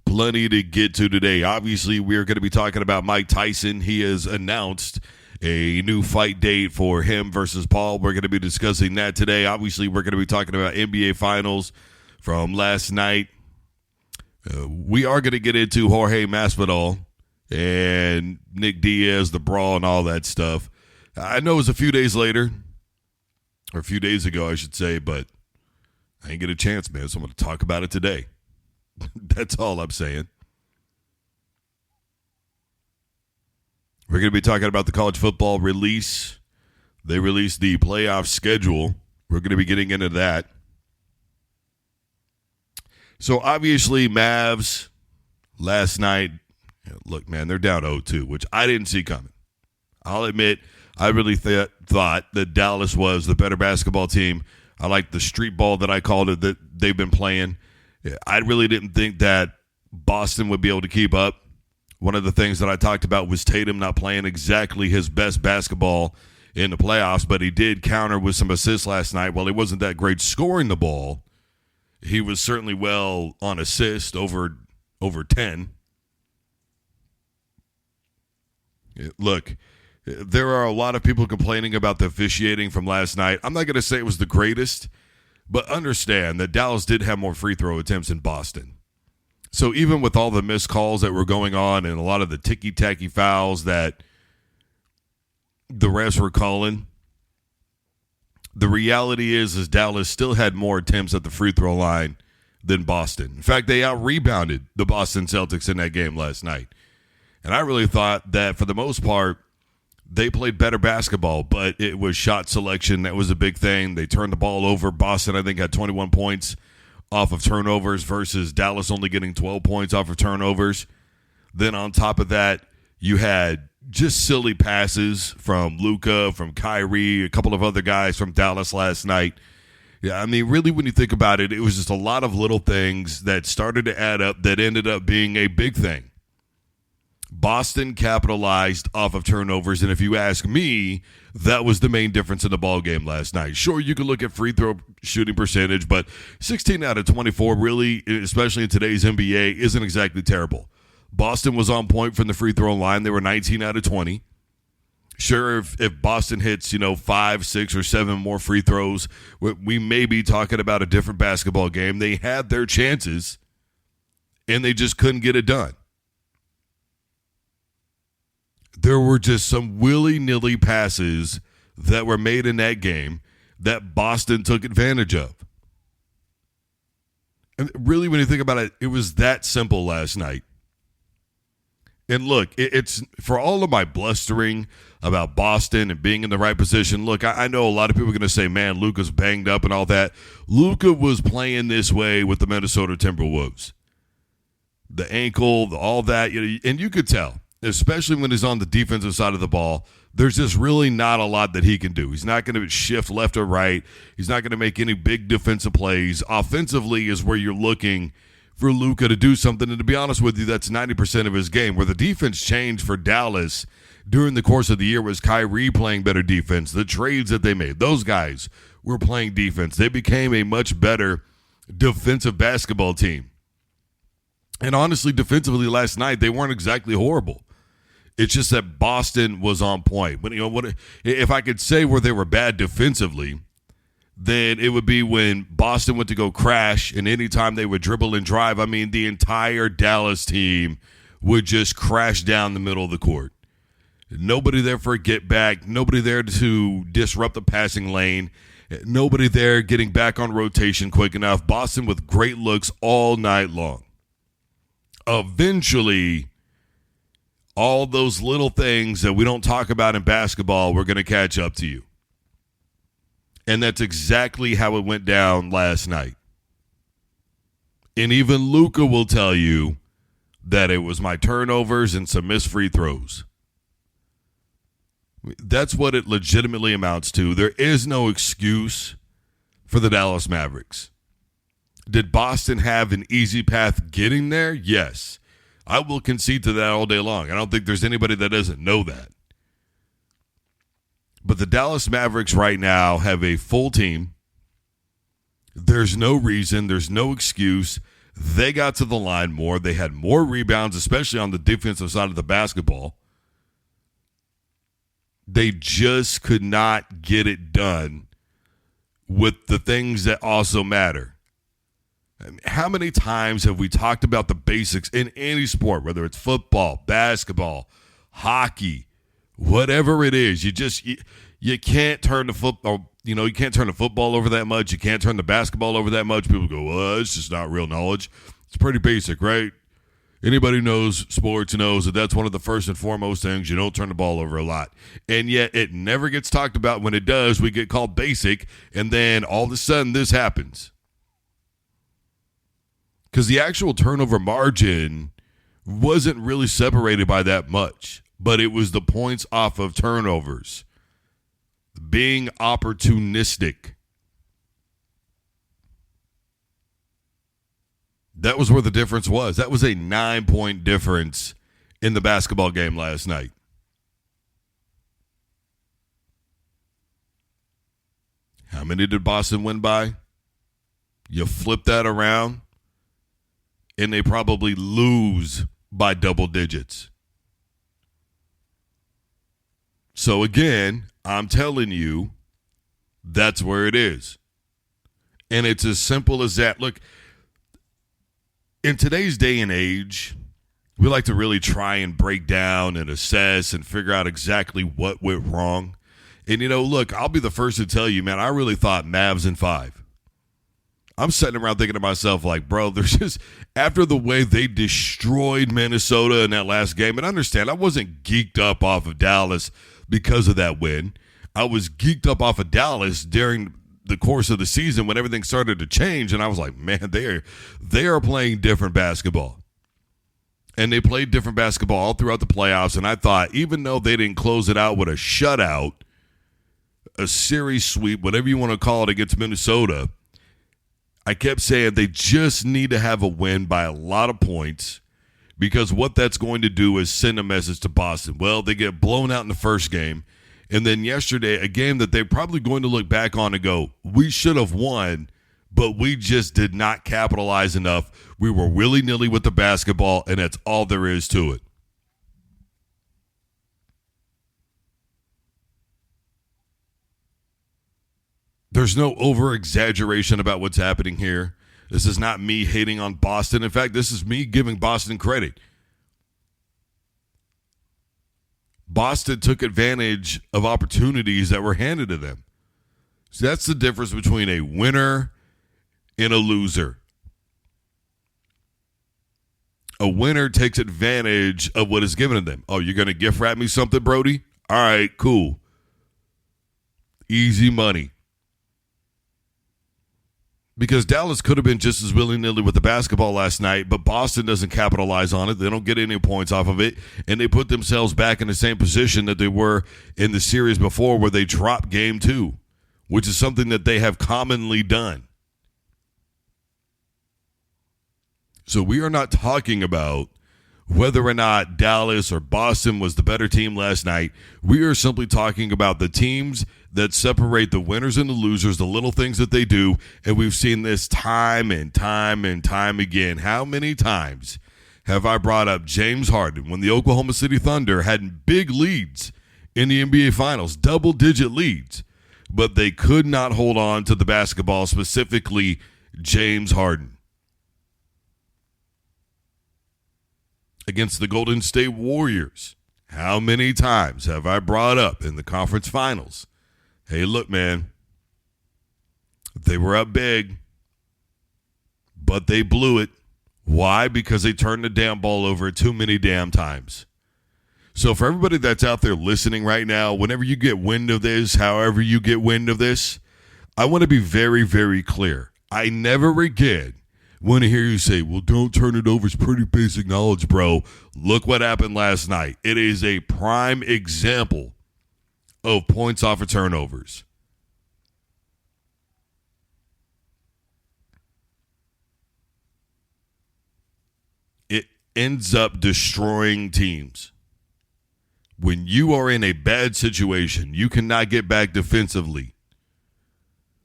Plenty to get to today. Obviously, we're going to be talking about Mike Tyson. He has announced a new fight date for him versus Paul. We're going to be discussing that today. Obviously, we're going to be talking about NBA Finals from last night. We are going to get into Jorge Masvidal and Nick Diaz, the brawl, and all that stuff. I know it was a few days later, or a few days ago, I should say, but I ain't get a chance, man, so I'm going to talk about it today. That's all I'm saying. We're going to be talking about the college football release. They released the playoff schedule. We're going to be getting into that. So, obviously, Mavs last night, look, man, they're down 0-2, which I didn't see coming. I'll admit, I really thought that Dallas was the better basketball team. I like the street ball that I called it that they've been playing. I really didn't think that Boston would be able to keep up. One of the things that I talked about was Tatum not playing exactly his best basketball in the playoffs, but he did counter with some assists last night. While he wasn't that great scoring the ball, he was certainly well on assist, over 10. Look, there are a lot of people complaining about the officiating from last night. I'm not going to say it was the greatest, but understand that Dallas did have more free throw attempts in Boston. So even with all the missed calls that were going on and a lot of the ticky-tacky fouls that the refs were calling, the reality is Dallas still had more attempts at the free throw line than Boston. In fact, they out-rebounded the Boston Celtics in that game last night. And I really thought that for the most part, they played better basketball, but it was shot selection. That was a big thing. They turned the ball over. Boston, I think, had 21 points off of turnovers versus Dallas only getting 12 points off of turnovers. Then on top of that, you had just silly passes from Luka, from Kyrie, a couple of other guys from Dallas last night. Yeah, I mean, really, when you think about it, it was just a lot of little things that started to add up that ended up being a big thing. Boston capitalized off of turnovers, and if you ask me, that was the main difference in the ball game last night. Sure, you could look at free throw shooting percentage, but 16 out of 24 really, especially in today's NBA, isn't exactly terrible. Boston was on point from the free throw line. They were 19 out of 20. Sure, if Boston hits, 5, 6, or 7 more free throws, we may be talking about a different basketball game. They had their chances, and they just couldn't get it done. There were just some willy-nilly passes that were made in that game that Boston took advantage of. And really, when you think about it, it was that simple last night. And look, it's for all of my blustering about Boston and being in the right position. Look, I know a lot of people are going to say, man, Luka's banged up and all that. Luka was playing this way with the Minnesota Timberwolves. The ankle, all that, and you could tell. Especially when he's on the defensive side of the ball, there's just really not a lot that he can do. He's not going to shift left or right. He's not going to make any big defensive plays. Offensively is where you're looking for Luka to do something. And to be honest with you, that's 90% of his game. Where the defense changed for Dallas during the course of the year was Kyrie playing better defense. The trades that they made, those guys were playing defense. They became a much better defensive basketball team. And honestly, defensively last night, they weren't exactly horrible. It's just that Boston was on point. But if I could say where they were bad defensively, then it would be when Boston went to go crash, and anytime they would dribble and drive, I mean, the entire Dallas team would just crash down the middle of the court. Nobody there for a get back. Nobody there to disrupt the passing lane. Nobody there getting back on rotation quick enough. Boston with great looks all night long. Eventually, all those little things that we don't talk about in basketball, we're going to catch up to you. And that's exactly how it went down last night. And even Luka will tell you that it was my turnovers and some missed free throws. That's what it legitimately amounts to. There is no excuse for the Dallas Mavericks. Did Boston have an easy path getting there? Yes. I will concede to that all day long. I don't think there's anybody that doesn't know that. But the Dallas Mavericks right now have a full team. There's no reason, there's no excuse They got to the line more. They had more rebounds, especially on the defensive side of the basketball. They just could not get it done with the things that also matter. I mean, how many times have we talked about the basics in any sport, whether it's football, basketball, hockey, whatever it is? You can't turn the football, you can't turn the football over that much. You can't turn the basketball over that much. People go, well, it's just not real knowledge. It's pretty basic, right? Anybody who knows sports knows that that's one of the first and foremost things. You don't turn the ball over a lot. And yet it never gets talked about. When it does, we get called basic, and then all of a sudden this happens. Because the actual turnover margin wasn't really separated by that much, but it was the points off of turnovers. Being opportunistic. That was where the difference was. That was a 9-point difference in the basketball game last night. How many did Boston win by? You flip that around, and they probably lose by double digits. So again, I'm telling you, that's where it is. And it's as simple as that. Look, in today's day and age, we like to really try and break down and assess and figure out exactly what went wrong. And, look, I'll be the first to tell you, man, I really thought Mavs in 5. I'm sitting around thinking to myself, like, bro, there's just, after the way they destroyed Minnesota in that last game, and understand, I wasn't geeked up off of Dallas because of that win. I was geeked up off of Dallas during the course of the season when everything started to change, and I was like, man, they are playing different basketball. And they played different basketball all throughout the playoffs, and I thought, even though they didn't close it out with a shutout, a series sweep, whatever you want to call it, against Minnesota, I kept saying they just need to have a win by a lot of points, because what that's going to do is send a message to Boston. Well, they get blown out in the first game, and then yesterday, a game that they're probably going to look back on and go, we should have won, but we just did not capitalize enough. We were willy-nilly with the basketball, and that's all there is to it. There's no over-exaggeration about what's happening here. This is not me hating on Boston. In fact, this is me giving Boston credit. Boston took advantage of opportunities that were handed to them. So that's the difference between a winner and a loser. A winner takes advantage of what is given to them. Oh, you're going to gift wrap me something, Brody? All right, cool. Easy money. Because Dallas could have been just as willy-nilly with the basketball last night, but Boston doesn't capitalize on it. They don't get any points off of it, and they put themselves back in the same position that they were in the series before, where they dropped game 2, which is something that they have commonly done. So we are not talking about whether or not Dallas or Boston was the better team last night. We are simply talking about the teams that separate the winners and the losers, the little things that they do, and we've seen this time and time and time again. How many times have I brought up James Harden when the Oklahoma City Thunder had big leads in the NBA Finals, double-digit leads, but they could not hold on to the basketball, specifically James Harden. Against the Golden State Warriors, how many times have I brought up in the conference finals, hey, look, man, they were up big, but they blew it. Why? Because they turned the damn ball over too many damn times. So for everybody that's out there listening right now, whenever you get wind of this, however you get wind of this, I want to be very, very clear. I never again want to hear you say, well, don't turn it over. It's pretty basic knowledge, bro. Look what happened last night. It is a prime example of points off of turnovers. It ends up destroying teams. When you are in a bad situation, you cannot get back defensively.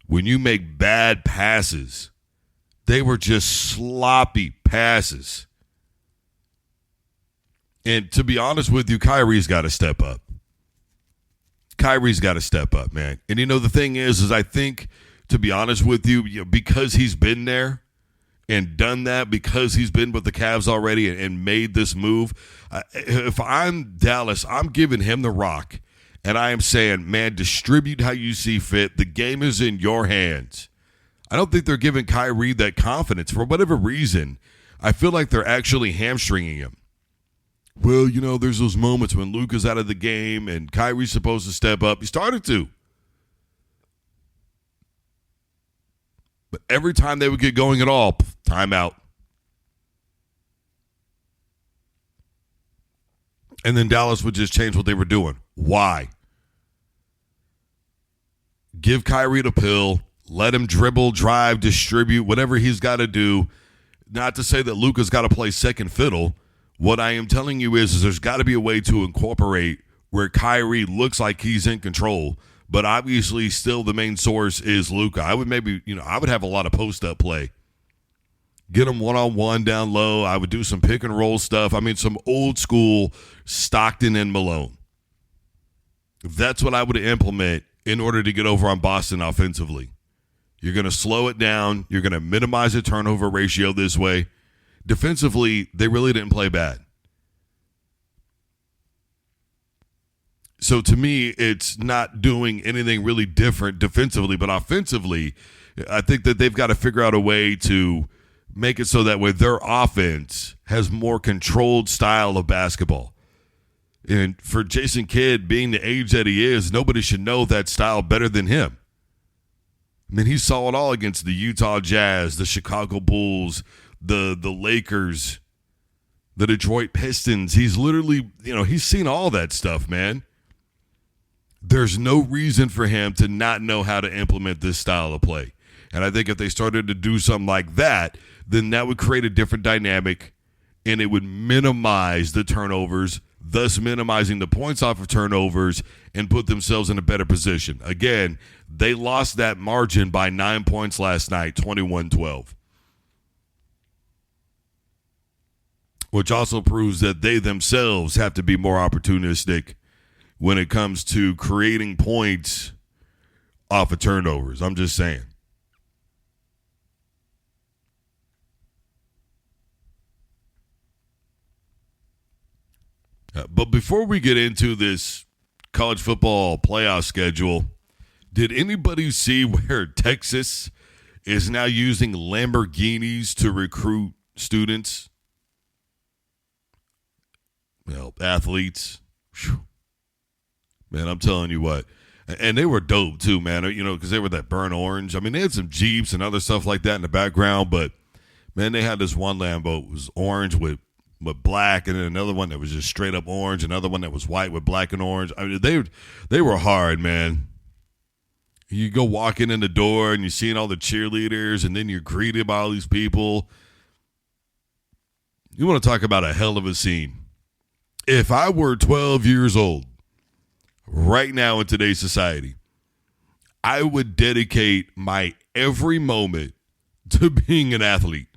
When you make bad passes, They were just sloppy passes. And to be honest with you, Kyrie's got to step up. Kyrie's got to step up, man. And you know, the thing is I think, to be honest with you, because he's been there and done that, because he's been with the Cavs already and made this move, if I'm Dallas, I'm giving him the rock. And I am saying, man, distribute how you see fit. The game is in your hands. I don't think they're giving Kyrie that confidence. For whatever reason, I feel like they're actually hamstringing him. Well, you know, there's those moments when Luka's out of the game and Kyrie's supposed to step up. He started to. But every time they would get going at all, timeout. And then Dallas would just change what they were doing. Why? Give Kyrie the pill. Let him dribble, drive, distribute, whatever he's got to do. Not to say that Luka's got to play second fiddle. What I am telling you is there's got to be a way to incorporate where Kyrie looks like he's in control, but obviously still the main source is Luka. I would I would have a lot of post-up play. Get him one-on-one down low. I would do some pick-and-roll stuff. I mean, some old-school Stockton and Malone. That's what I would implement in order to get over on Boston offensively. You're going to slow it down. You're going to minimize the turnover ratio this way. Defensively, they really didn't play bad. So to me, it's not doing anything really different defensively, but offensively, I think that they've got to figure out a way to make it so that way their offense has more controlled style of basketball. And for Jason Kidd being the age that he is, nobody should know that style better than him. I mean, he saw it all against the Utah Jazz, the Chicago Bulls, the Lakers, the Detroit Pistons. He's literally, he's seen all that stuff, man. There's no reason for him to not know how to implement this style of play. And I think if they started to do something like that, then that would create a different dynamic and it would minimize the turnovers, thus minimizing the points off of turnovers and put themselves in a better position. Again, they lost that margin by 9 points last night, 21-12. Which also proves that they themselves have to be more opportunistic when it comes to creating points off of turnovers. I'm just saying. But before we get into this college football playoff schedule, did anybody see where Texas is now using Lamborghinis to recruit students? Well, athletes. Whew. Man, I'm telling you what. And they were dope too, man, because they were that burnt orange. I mean, they had some Jeeps and other stuff like that in the background, but, man, they had this one Lambo. It was orange with black, and then another one that was just straight up orange, another one that was white with black and orange. I mean, they were hard, man. You go walking in the door, and you're seeing all the cheerleaders, and then you're greeted by all these people. You want to talk about a hell of a scene. If I were 12 years old right now in today's society, I would dedicate my every moment to being an athlete.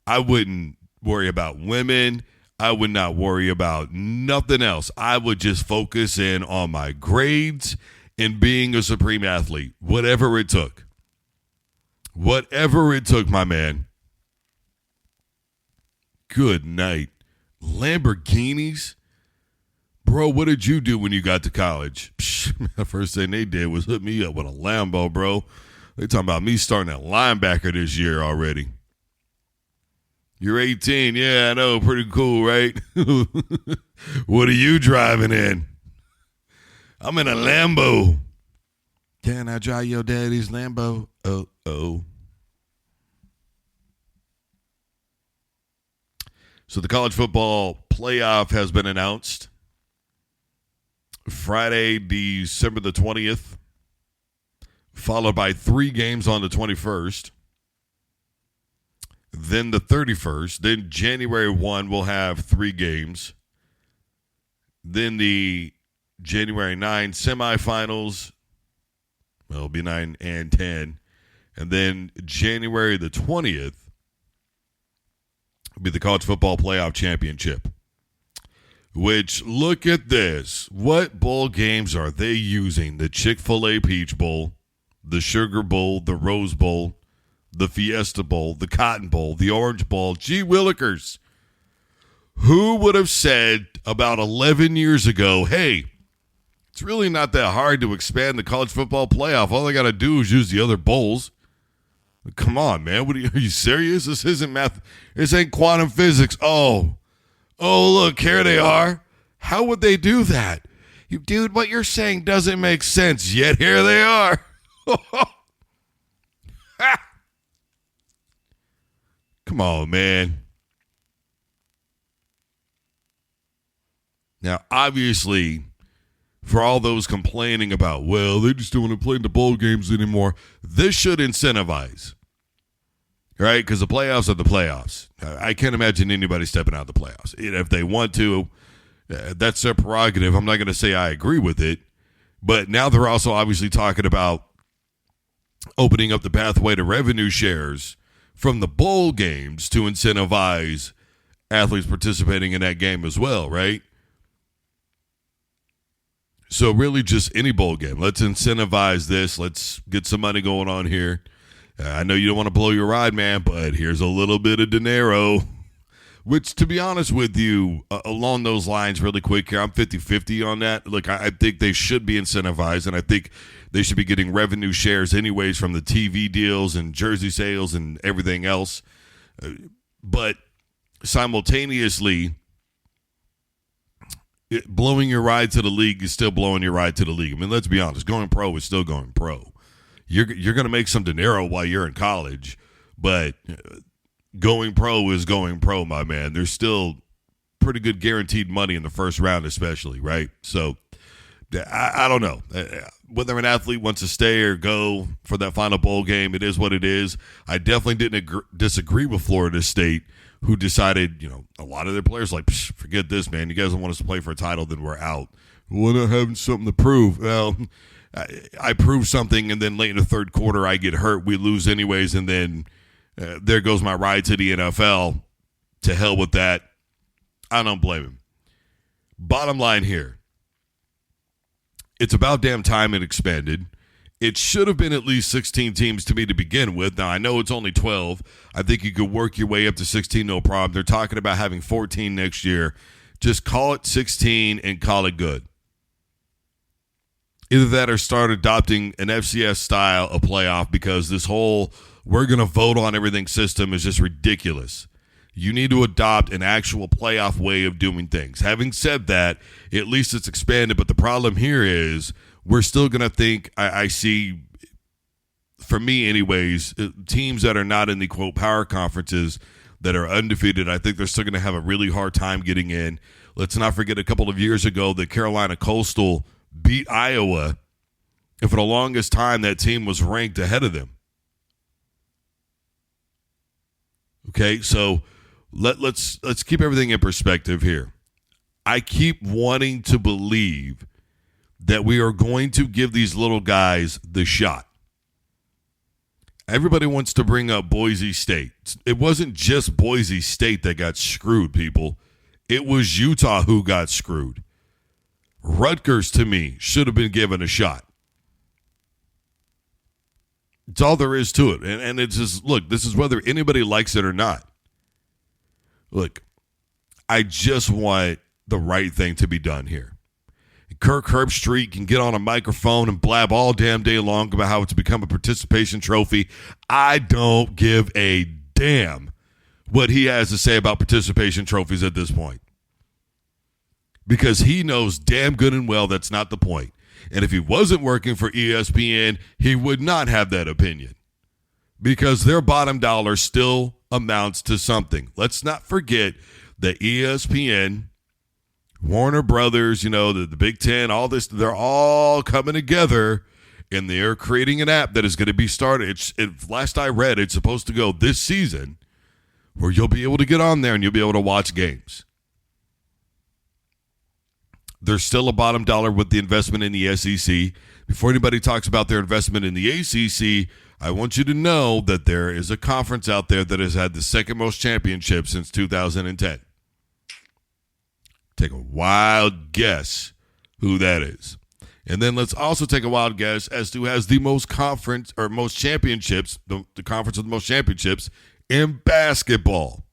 I wouldn't worry about women. I would not worry about nothing else. I would just focus in on my grades and being a supreme athlete, whatever it took. Whatever it took, my man. Good night. Lamborghinis? Bro, what did you do when you got to college? The first thing they did was hook me up with a Lambo, bro. They talking about me starting at linebacker this year already. You're 18. Yeah, I know. Pretty cool, right? What are you driving in? I'm in a Lambo. Can I drive your daddy's Lambo? Oh. So the college football playoff has been announced. Friday, December the 20th, followed by 3 games on the 21st. Then the 31st. Then January 1, we'll have 3 games. Then the January 9 semifinals. Well, it'll be 9 and 10. And then January the 20th, It'll be the college football playoff championship. Which, look at this. What bowl games are they using? The Chick-fil-A Peach Bowl, the Sugar Bowl, the Rose Bowl, the Fiesta Bowl, the Cotton Bowl, the Orange Bowl. Gee willikers. Who would have said about 11 years ago, hey, it's really not that hard to expand the college football playoff. All I got to do is use the other bowls. Come on, man. Are you serious? This isn't math. This ain't quantum physics. Oh, look, here they are. How would they do that? Dude, what you're saying doesn't make sense, yet here they are. Come on, man. Now, obviously, for all those complaining about, well, they just don't want to play in the bowl games anymore, this should incentivize. Right? Because the playoffs are the playoffs. I can't imagine anybody stepping out of the playoffs. If they want to, that's their prerogative. I'm not going to say I agree with it. But now they're also obviously talking about opening up the pathway to revenue shares from the bowl games to incentivize athletes participating in that game as well, right? So really just any bowl game. Let's incentivize this. Let's get some money going on here. I know you don't want to blow your ride, man, but here's a little bit of dinero, which, to be honest with you, along those lines really quick here, I'm 50-50 on that. Look, I think they should be incentivized, and I think they should be getting revenue shares anyways from the TV deals and jersey sales and everything else. But simultaneously, blowing your ride to the league is still blowing your ride to the league. I mean, let's be honest. Going pro is still going pro. You're going to make some dinero while you're in college, but going pro is going pro, my man. There's still pretty good guaranteed money in the first round especially, right? So I don't know. Whether an athlete wants to stay or go for that final bowl game, it is what it is. I definitely didn't disagree with Florida State, who decided, a lot of their players like, forget this, man. You guys don't want us to play for a title, then we're out. We're not having something to prove. Well, I prove something, and then late in the third quarter, I get hurt. We lose anyways, and then there goes my ride to the NFL. To hell with that. I don't blame him. Bottom line here, it's about damn time it expanded. It should have been at least 16 teams to me to begin with. Now, I know it's only 12. I think you could work your way up to 16, no problem. They're talking about having 14 next year. Just call it 16 and call it good. Either that or start adopting an FCS style of playoff, because this whole we're going to vote on everything system is just ridiculous. You need to adopt an actual playoff way of doing things. Having said that, at least it's expanded, but the problem here is we're still going to think, I see, for me anyways, teams that are not in the, quote, power conferences that are undefeated, I think they're still going to have a really hard time getting in. Let's not forget a couple of years ago that Carolina Coastal beat Iowa, and for the longest time that team was ranked ahead of them. Okay, so let's keep everything in perspective here. I keep wanting to believe that we are going to give these little guys the shot. Everybody wants to bring up Boise State. It wasn't just Boise State that got screwed, people. It was Utah who got screwed. Rutgers, to me, should have been given a shot. It's all there is to it. And it's just, look, this is whether anybody likes it or not. Look, I just want the right thing to be done here. Kirk Herbstreit can get on a microphone and blab all damn day long about how it's become a participation trophy. I don't give a damn what he has to say about participation trophies at this point. Because he knows damn good and well that's not the point. And if he wasn't working for ESPN, he would not have that opinion. Because their bottom dollar still amounts to something. Let's not forget that ESPN, Warner Brothers, the Big Ten, all this, they're all coming together, and they're creating an app that is going to be started. Last I read, it's supposed to go this season, where you'll be able to get on there and you'll be able to watch games. There's still a bottom dollar with the investment in the SEC. Before anybody talks about their investment in the ACC, I want you to know that there is a conference out there that has had the second most championships since 2010. Take a wild guess who that is. And then let's also take a wild guess as to who has the most conference or most championships, the conference with the most championships in basketball.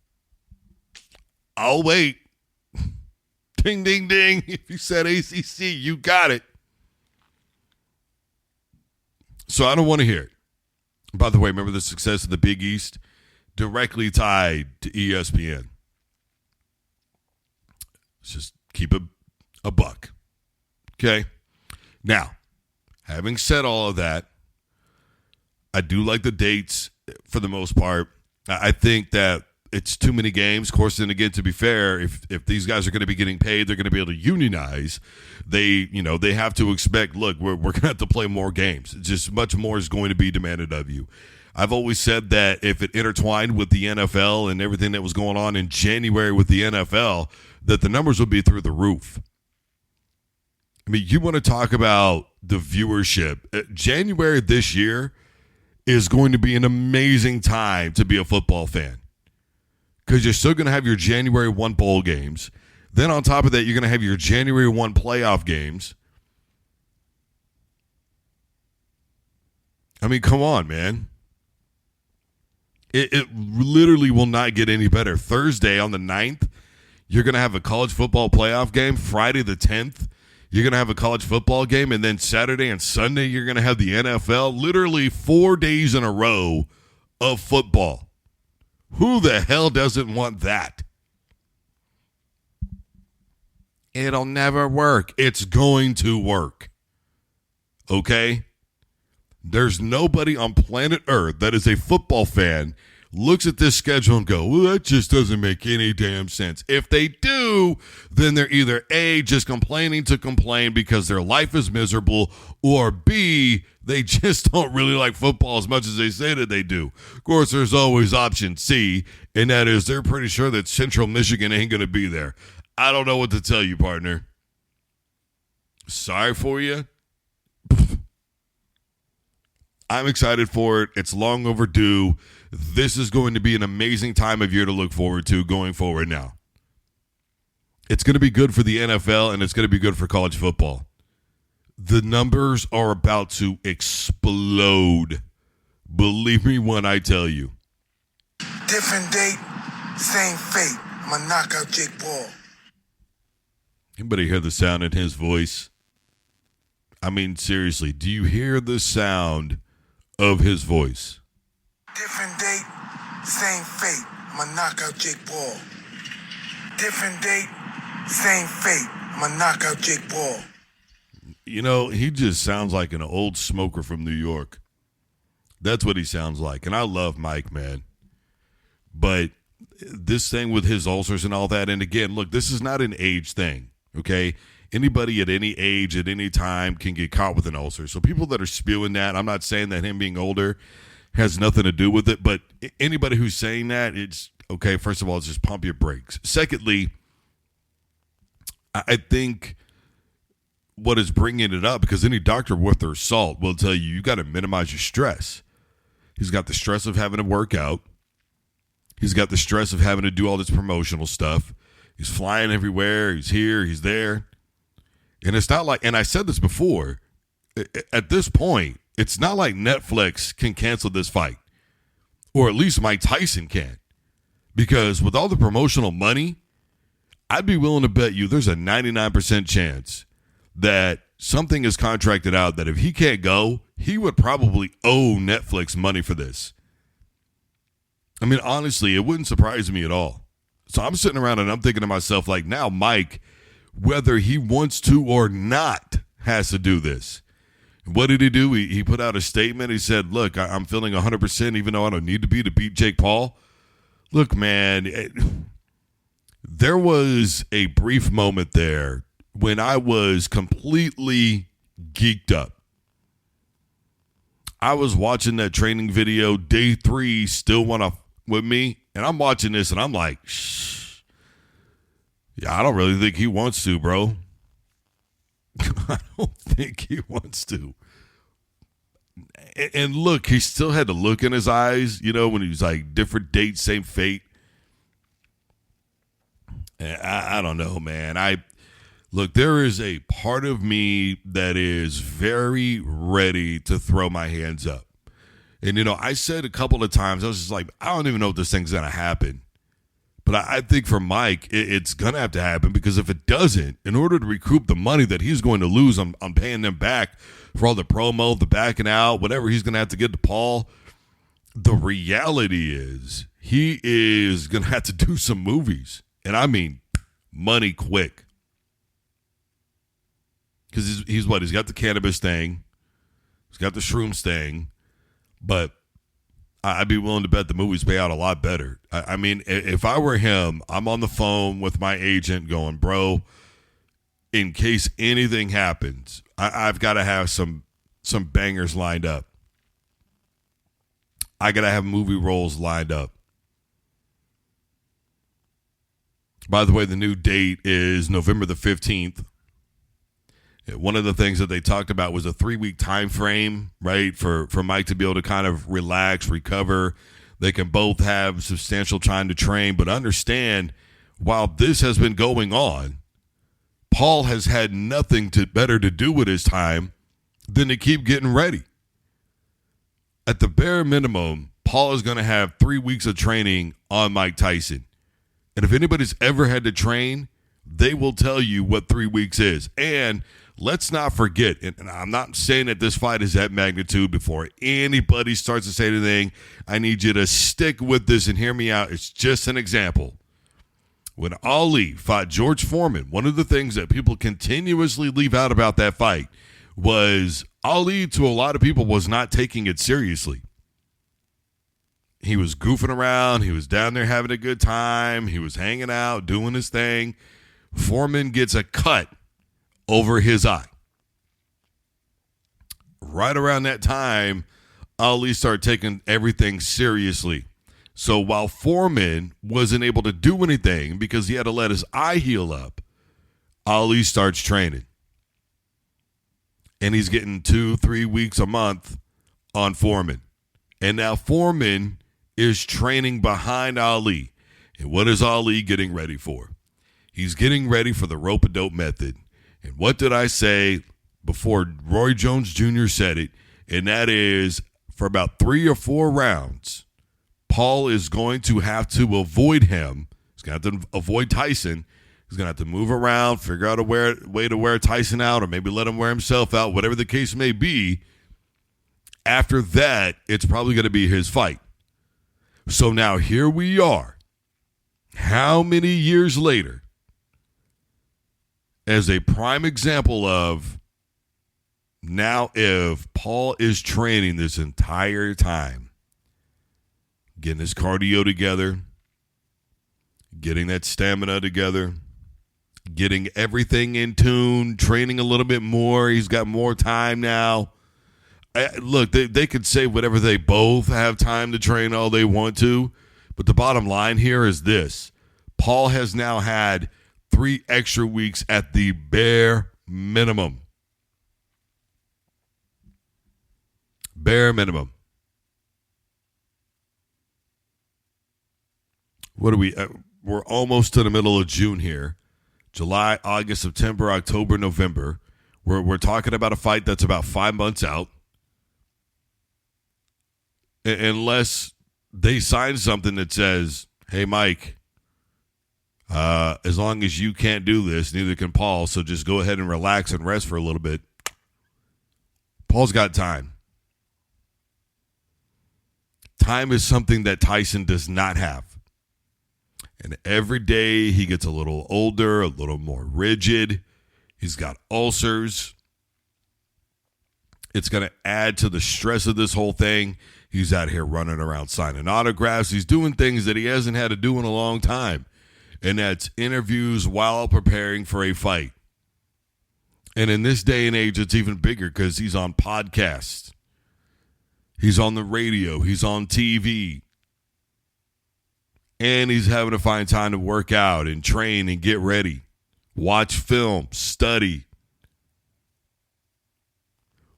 I'll wait. Ding, ding, ding. If you said ACC, you got it. So I don't want to hear it. By the way, remember the success of the Big East? Directly tied to ESPN. Let's just keep a buck. Okay? Now, having said all of that, I do like the dates for the most part. I think that it's too many games. Of course, then again, to be fair, if these guys are going to be getting paid, they're going to be able to unionize. They have to expect, look, we're going to have to play more games. Just much more is going to be demanded of you. I've always said that if it intertwined with the NFL and everything that was going on in January with the NFL, that the numbers would be through the roof. I mean, you want to talk about the viewership. January this year is going to be an amazing time to be a football fan because you're still going to have your January 1 bowl games. Then on top of that, you're going to have your January 1 playoff games. I mean, come on, man. It literally will not get any better. Thursday on the 9th, you're going to have a college football playoff game. Friday the 10th, you're going to have a college football game. And then Saturday and Sunday, you're going to have the NFL. Literally 4 days in a row of football. Who the hell doesn't want that? It'll never work. It's going to work. Okay? There's nobody on planet Earth that is a football fan, looks at this schedule and go, well, that just doesn't make any damn sense. If they do, then they're either A, just complaining to complain because their life is miserable, or B, they just don't really like football as much as they say that they do. Of course, there's always option C, and that is they're pretty sure that Central Michigan ain't going to be there. I don't know what to tell you, partner. Sorry for you. I'm excited for it. It's long overdue. This is going to be an amazing time of year to look forward to going forward now. It's going to be good for the NFL, and it's going to be good for college football. The numbers are about to explode. Believe me when I tell you. Different date, same fate. I'm going to knock out Jake Paul. Anybody hear the sound in his voice? I mean, seriously, do you hear the sound of his voice? Different date, same fate. I'm going to knock out Jake Paul. Different date, same fate. I'm going to knock out Jake Paul. You know, he just sounds like an old smoker from New York. That's what he sounds like. And I love Mike, man. But this thing with his ulcers and all that, and again, look, this is not an age thing, okay? Anybody at any age, at any time can get caught with an ulcer. So people that are spewing that, I'm not saying that him being older has nothing to do with it, but anybody who's saying that, it's, okay, first of all, it's just pump your brakes. Secondly, I think what is bringing it up, because any doctor worth their salt will tell you got to minimize your stress. He's got the stress of having to work out. He's got the stress of having to do all this promotional stuff. He's flying everywhere. He's here. He's there. And it's not like, and I said this before, at this point, it's not like Netflix can cancel this fight. Or at least Mike Tyson can. Because with all the promotional money, I'd be willing to bet you there's a 99% chance that something is contracted out that if he can't go, he would probably owe Netflix money for this. I mean, honestly, it wouldn't surprise me at all. So I'm sitting around and I'm thinking to myself, like, now Mike, whether he wants to or not, has to do this. What did he do? He put out a statement. He said, look, I'm feeling 100% even though I don't need to be to beat Jake Paul. Look, man, there was a brief moment there when I was completely geeked up. I was watching that training video, day 3, still want to with me, and I'm watching this, and I'm like, shh. Yeah, I don't really think he wants to, bro. I don't think he wants to. And look, he still had the look in his eyes, when he was like, different date, same fate. And I don't know, man. Look, there is a part of me that is very ready to throw my hands up. And, I said a couple of times, I was just like, I don't even know if this thing's going to happen. But I think for Mike, it's going to have to happen, because if it doesn't, in order to recoup the money that he's going to lose on paying them back for all the promo, the backing out, whatever he's going to have to get to Paul, the reality is he is going to have to do some movies. And I mean money quick. Because he's got the cannabis thing. He's got the shrooms thing. But I'd be willing to bet the movies pay out a lot better. I mean, if I were him, I'm on the phone with my agent going, bro, in case anything happens, I've got to have some bangers lined up. I got to have movie roles lined up. By the way, the new date is November the 15th. One of the things that they talked about was a 3-week time frame, right, for Mike to be able to kind of relax, recover. They can both have substantial time to train, but understand, while this has been going on, Paul has had nothing better to do with his time than to keep getting ready. At the bare minimum, Paul is going to have 3 weeks of training on Mike Tyson. And if anybody's ever had to train, they will tell you what 3 weeks is. And let's not forget, and I'm not saying that this fight is that magnitude. Before anybody starts to say anything, I need you to stick with this and hear me out. It's just an example. When Ali fought George Foreman, one of the things that people continuously leave out about that fight was Ali, to a lot of people, was not taking it seriously. He was goofing around. He was down there having a good time. He was hanging out, doing his thing. Foreman gets a cut over his eye. Right around that time, Ali started taking everything seriously. So while Foreman wasn't able to do anything because he had to let his eye heal up, Ali starts training. And he's getting 2-3 weeks a month on Foreman. And now Foreman is training behind Ali. And what is Ali getting ready for? He's getting ready for the rope-a-dope method. And what did I say before Roy Jones Jr. said it? And that is, for about 3 or 4 rounds, Paul is going to have to avoid him. He's going to have to avoid Tyson. He's going to have to move around, figure out a way to wear Tyson out, or maybe let him wear himself out, whatever the case may be. After that, it's probably going to be his fight. So now here we are. How many years later? As a prime example of, now if Paul is training this entire time, getting his cardio together, getting that stamina together, getting everything in tune, training a little bit more, he's got more time now. Look, they could say whatever, they both have time to train all they want to, but the bottom line here is this. Paul has now had 3 extra weeks at the bare minimum. Bare minimum. What are we? We're almost to the middle of June here. July, August, September, October, November. We're talking about a fight that's about 5 months out. Unless they sign something that says, hey, Mike, as long as you can't do this, neither can Paul, so just go ahead and relax and rest for a little bit. Paul's got time. Time is something that Tyson does not have. And every day he gets a little older, a little more rigid. He's got ulcers. It's going to add to the stress of this whole thing. He's out here running around signing autographs. He's doing things that he hasn't had to do in a long time. And that's interviews while preparing for a fight. And in this day and age, it's even bigger because he's on podcasts. He's on the radio. He's on TV. And he's having to find time to work out and train and get ready. Watch film, study.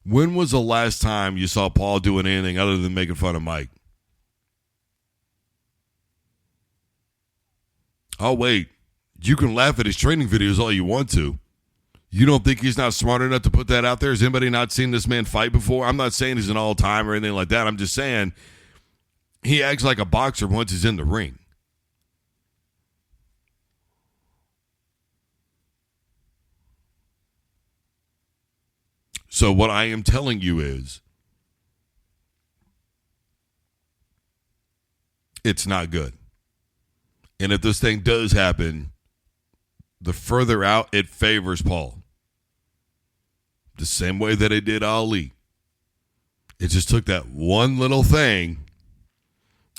When was the last time you saw Paul doing anything other than making fun of Mike? Oh, wait. You can laugh at his training videos all you want to. You don't think he's not smart enough to put that out there? Has anybody not seen this man fight before? I'm not saying he's an all-time or anything like that. I'm just saying he acts like a boxer once he's in the ring. So what I am telling you is it's not good. And if this thing does happen, the further out it favors Paul. The same way that it did Ali. It just took that one little thing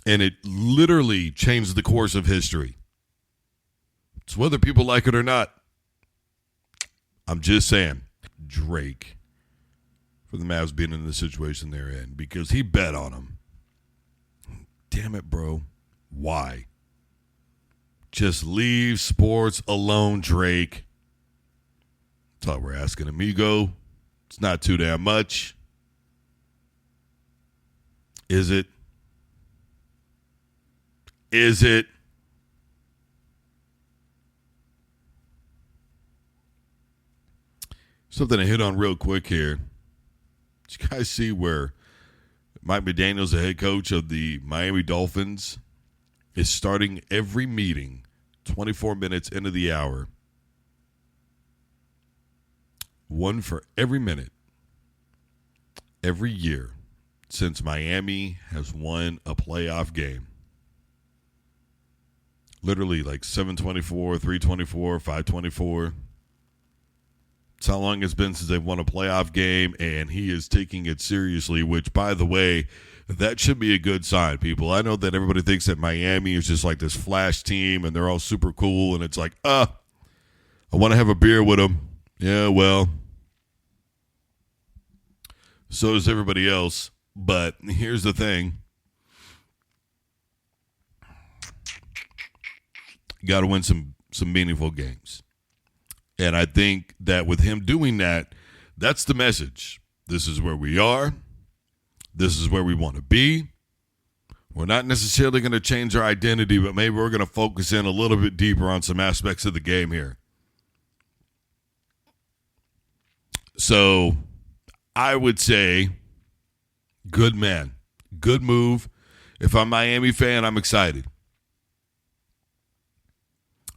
and it literally changed the course of history. It's whether people like it or not. I'm just saying, Drake, for the Mavs being in the situation they're in, because he bet on him. Damn it, bro. Why? Just leave sports alone, Drake. That's all we're asking, amigo. It's not too damn much. Is it? Is it? Something to hit on real quick here. Did you guys see where Mike McDaniels, the head coach of the Miami Dolphins, is starting every meeting 24 minutes into the hour? One for every minute, every year since Miami has won a playoff game. Literally like 724, 324, 524. It's how long it's been since they've won a playoff game, and he is taking it seriously, which, by the way, that should be a good sign, people. I know that everybody thinks that Miami is just like this flash team, and they're all super cool, and it's like, I want to have a beer with them. Yeah, well, so does everybody else. But here's the thing. You got to win some meaningful games. And I think that with him doing that, that's the message. This is where we are. This is where we want to be. We're not necessarily going to change our identity, but maybe we're going to focus in a little bit deeper on some aspects of the game here. So I would say, good man, good move. If I'm a Miami fan, I'm excited.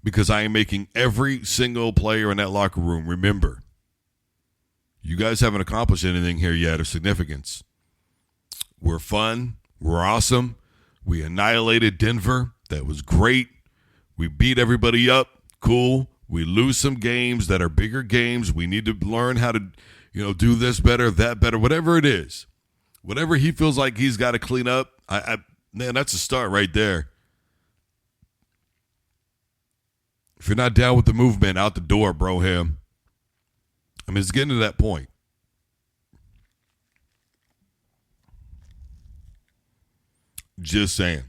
Because I am making every single player in that locker room remember, you guys haven't accomplished anything here yet of significance. We're fun. We're awesome. We annihilated Denver. That was great. We beat everybody up. Cool. We lose some games that are bigger games. We need to learn how to, do this better, that better, whatever it is. Whatever he feels like he's got to clean up, man, that's a start right there. If you're not down with the movement, out the door, bro, him. I mean, it's getting to that point. Just saying.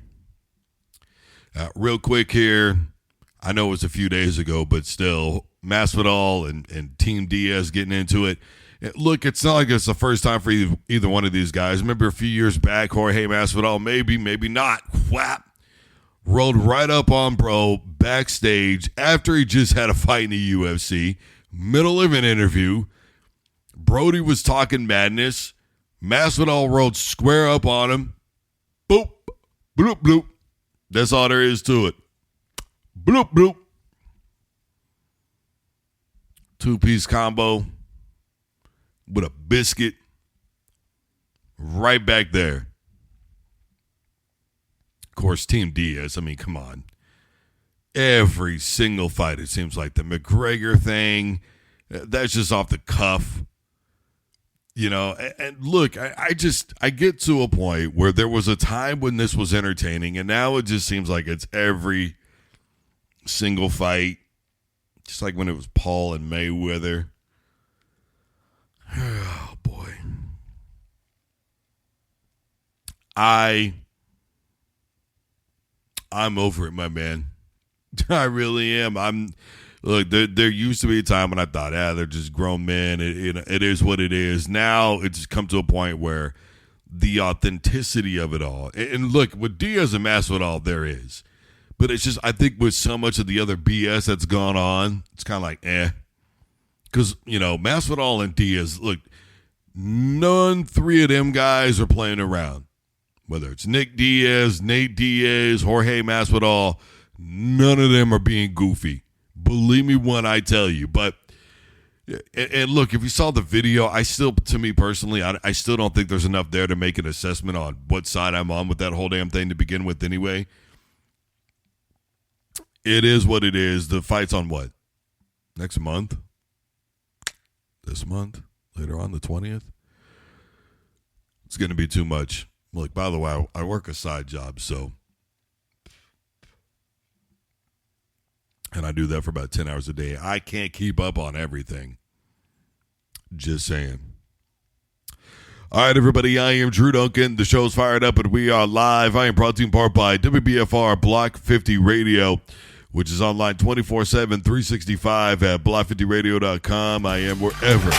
Real quick here. I know it's a few days ago, but still, Masvidal and Team Diaz getting into it. Look, it's not like it's the first time for either one of these guys. Remember a few years back, Jorge Masvidal, maybe not. Whap. Rolled right up on bro backstage after he just had a fight in the UFC. Middle of an interview. Brody was talking madness. Masvidal rolled square up on him. Boop. Bloop, bloop. That's all there is to it. Bloop, bloop. Two-piece combo with a biscuit right back there. Of course, Team Diaz, I mean, come on. Every single fight, it seems like the McGregor thing, that's just off the cuff. And look, I get to a point where there was a time when this was entertaining, and now it just seems like it's every single fight. Just like when it was Paul and Mayweather. Oh, boy. I'm over it, my man. I really am. Look, there used to be a time when I thought, they're just grown men. It is what it is. Now it's come to a point where the authenticity of it all. And look, with Diaz and Masvidal, there is. But it's just, I think with so much of the other BS that's gone on, it's kind of like, Because, Masvidal and Diaz, look, three of them guys are playing around. Whether it's Nick Diaz, Nate Diaz, Jorge Masvidal, none of them are being goofy. Believe me when I tell you. But, and look, if you saw the video, I still don't think there's enough there to make an assessment on what side I'm on with that whole damn thing to begin with anyway. It is what it is. The fight's on what? Next month? This month? Later on, the 20th? It's going to be too much. Look, by the way, I work a side job, so. And I do that for about 10 hours a day. I can't keep up on everything. Just saying. All right, everybody, I am Drew Duncan. The show's fired up and we are live. I am brought to you in part by WBFR Block 50 Radio, which is online 24/7, 365 at block50radio.com. I am wherever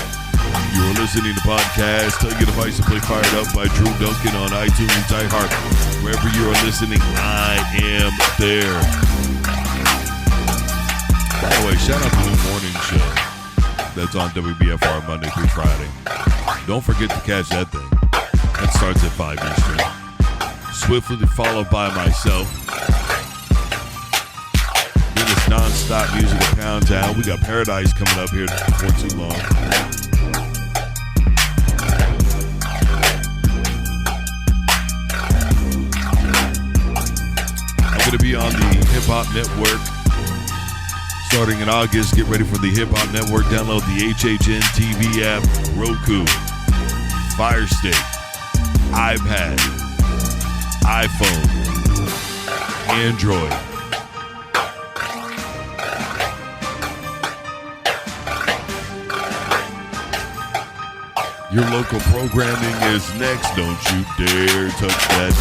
you are listening to podcasts. Tell your device to play Fired Up by Drew Duncan on iTunes, iHeart. Wherever you are listening, I am there. By the way, shout out to the morning show that's on WBFR Monday through Friday. Don't forget to catch that thing. That starts at 5 Eastern. Swiftly followed by myself. Then it's non-stop music at Pound Town. We got Paradise coming up here before too long. I'm going to be on the Hip Hop Network starting in August. Get ready for the Hip Hop Network. Download the HHN TV app, Roku, Fire Stick, iPad, iPhone, Android. Your local programming is next. Don't you dare touch that